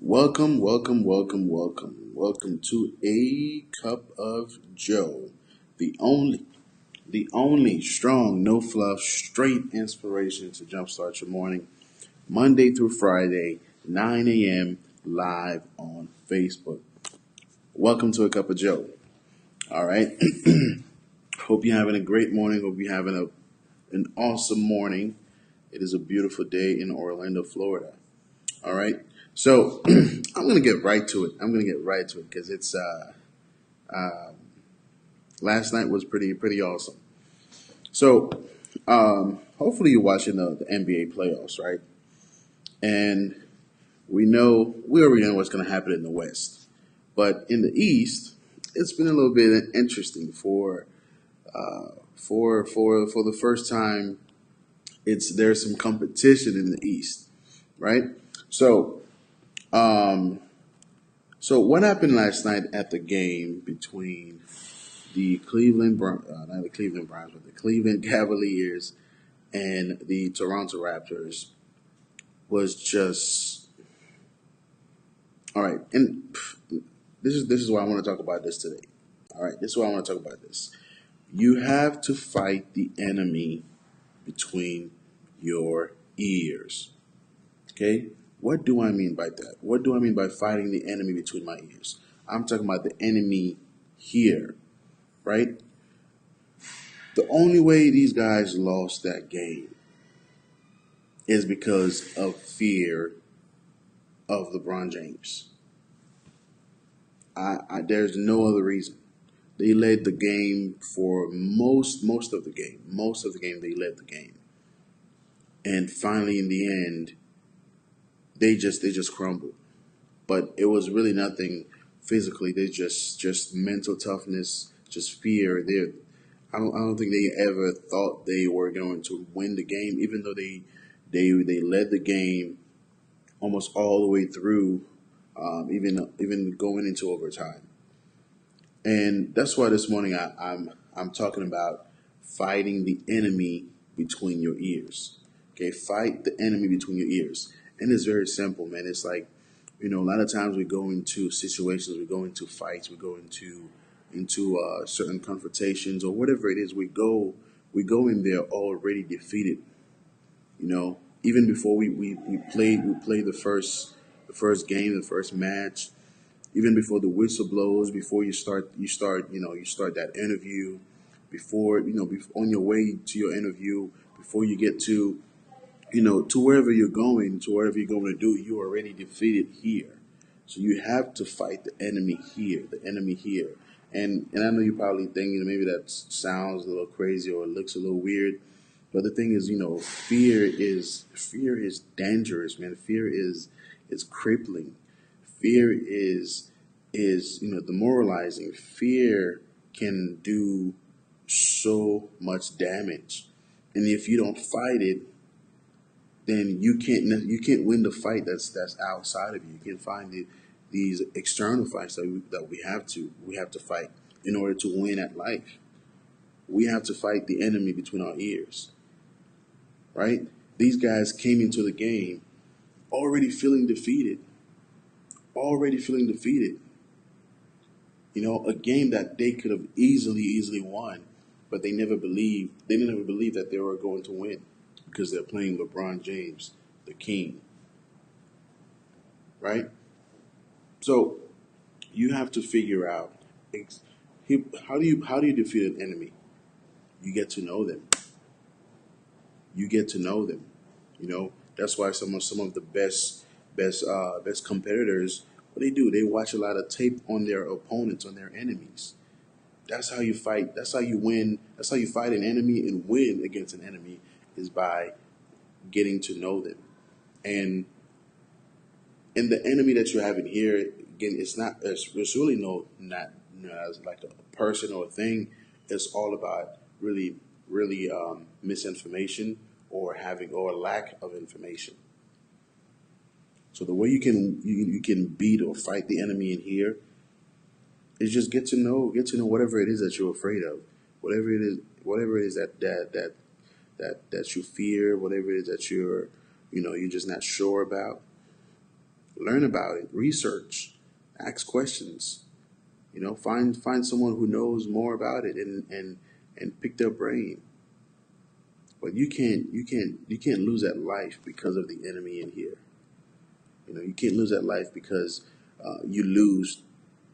Welcome, welcome, welcome, welcome. Welcome to A Cup of Joe, the only strong, no fluff, straight inspiration to jumpstart your morning, Monday through Friday, 9 a.m. live on Facebook. Welcome to A Cup of Joe. All right. Hope you're having a great morning. Hope you're having an awesome morning. It is a beautiful day in Orlando, Florida. All right. So I'm gonna get right to it. Because it's last night was pretty awesome. So hopefully you're watching the NBA playoffs, right? And we already know what's gonna happen in the West, but in the East, it's been a little bit interesting for the first time. There's some competition in the East, right? So um, So what happened last night at the game between not the Cleveland Browns, but the Cleveland Cavaliers and the Toronto Raptors was just all right. And this is why I want to talk about this today. All right, this is why I want to talk about this. You have to fight the enemy between your ears. Okay? What do I mean by that? What do I mean by fighting the enemy between my ears? I'm talking about the enemy here, right? The only way these guys lost that game is because of fear of LeBron James. There's no other reason. They led the game for most of the game. Most of the game they led the game, and finally in the end, they just crumbled. But it was really nothing physically. They just mental toughness, just fear. I don't think they ever thought they were going to win the game, even though they led the game almost all the way through, even going into overtime. And that's why this morning I'm talking about fighting the enemy between your ears. Okay, fight the enemy between your ears, and it's very simple, man. It's like, a lot of times we go into situations, we go into fights, we go into certain confrontations or whatever it is. We go in there already defeated. Even before we played the first game, the first match. Even before the whistle blows, before you start that interview, on your way to your interview, before you get to wherever you're going, to whatever you're going to do, you're already defeated here. So you have to fight the enemy here. And I know you're probably thinking maybe that sounds a little crazy or it looks a little weird, but the thing is, fear is dangerous, man. Fear is crippling. Fear is demoralizing. Fear can do so much damage, and if you don't fight it, then you can't win the fight that's outside of you. You can't find these external fights that we have to fight in order to win at life. We have to fight the enemy between our ears, right? These guys came into the game already feeling defeated, already feeling defeated. A game that they could have easily won, but they never believed that they were going to win because they're playing LeBron James, the king, right? So you have to figure out how do you defeat an enemy? You get to know them. You get to know them. That's why some of the best competitors, what they do, they watch a lot of tape on their opponents, on their enemies. That's how you fight. That's how you win. That's how you fight an enemy and win against an enemy, is by getting to know them. And the enemy that you have in here, again, it's really not as like a person or a thing. It's all about really misinformation or lack of information. So the way you can beat or fight the enemy in here is just get to know whatever it is that you're afraid of, whatever it is that you fear, whatever it is that you're just not sure about. Learn about it, research, ask questions. Find someone who knows more about it and pick their brain. But you can't lose that life because of the enemy in here. You can't lose that life because you lose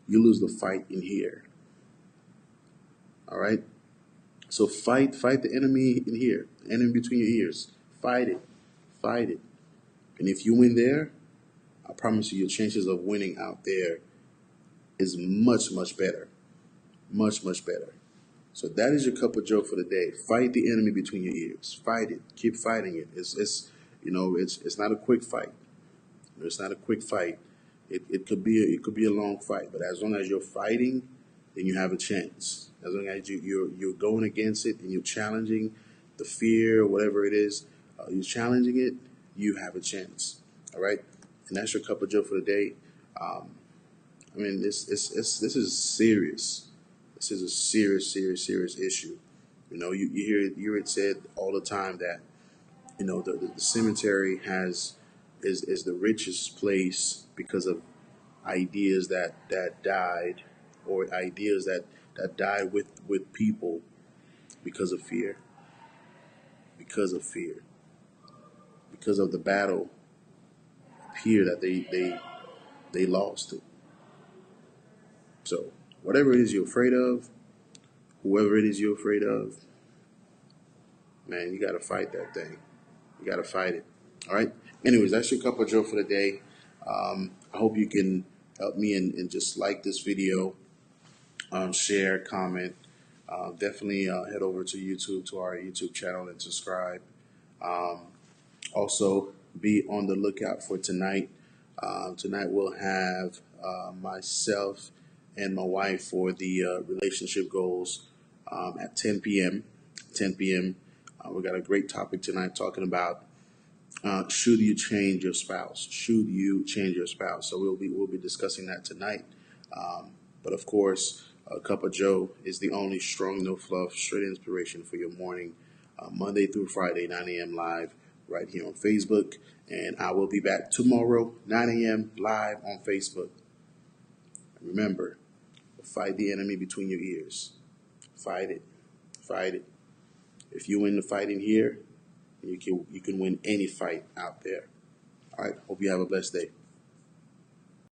the fight in here. All right. So fight the enemy in here, the enemy between your ears. Fight it. And if you win there, I promise you, your chances of winning out there is much, much better. Much, much better. So that is your cup of joe for the day. Fight the enemy between your ears. Fight it. Keep fighting it. It's not a quick fight. It's not a quick fight. It could be a long fight, but as long as you're fighting, then you have a chance. As long as you're going against it and you're challenging the fear or whatever it is, you're challenging it, you have a chance. All right, and that's your cup of joe for the day. This is serious. This is a serious issue. You hear it said all the time that the cemetery is the richest place because of ideas that died, or ideas that died with people because of fear, because of fear, because of the battle here that they lost it. So whatever it is you're afraid of, whoever it is you're afraid of, man, you got to fight that thing. You got to fight it. All right. Anyways, that's your cup of joe for the day. I hope you can help me and just like this video, share, comment. Definitely head over to YouTube, to our YouTube channel, and subscribe. Um, Also, be on the lookout for tonight. Tonight we'll have myself and my wife for the relationship goals at 10 p.m. 10 p.m. We got a great topic tonight talking about should you change your spouse? Should you change your spouse? So we'll be discussing that tonight. But of course, a cup of Joe is the only strong, no fluff, straight inspiration for your morning, Monday through Friday, 9 a.m. live right here on Facebook. And I will be back tomorrow, 9 a.m. live on Facebook. Remember, fight the enemy between your ears. Fight it. Fight it. If you win the fight in here, you can win any fight out there. All right. Hope you have a blessed day.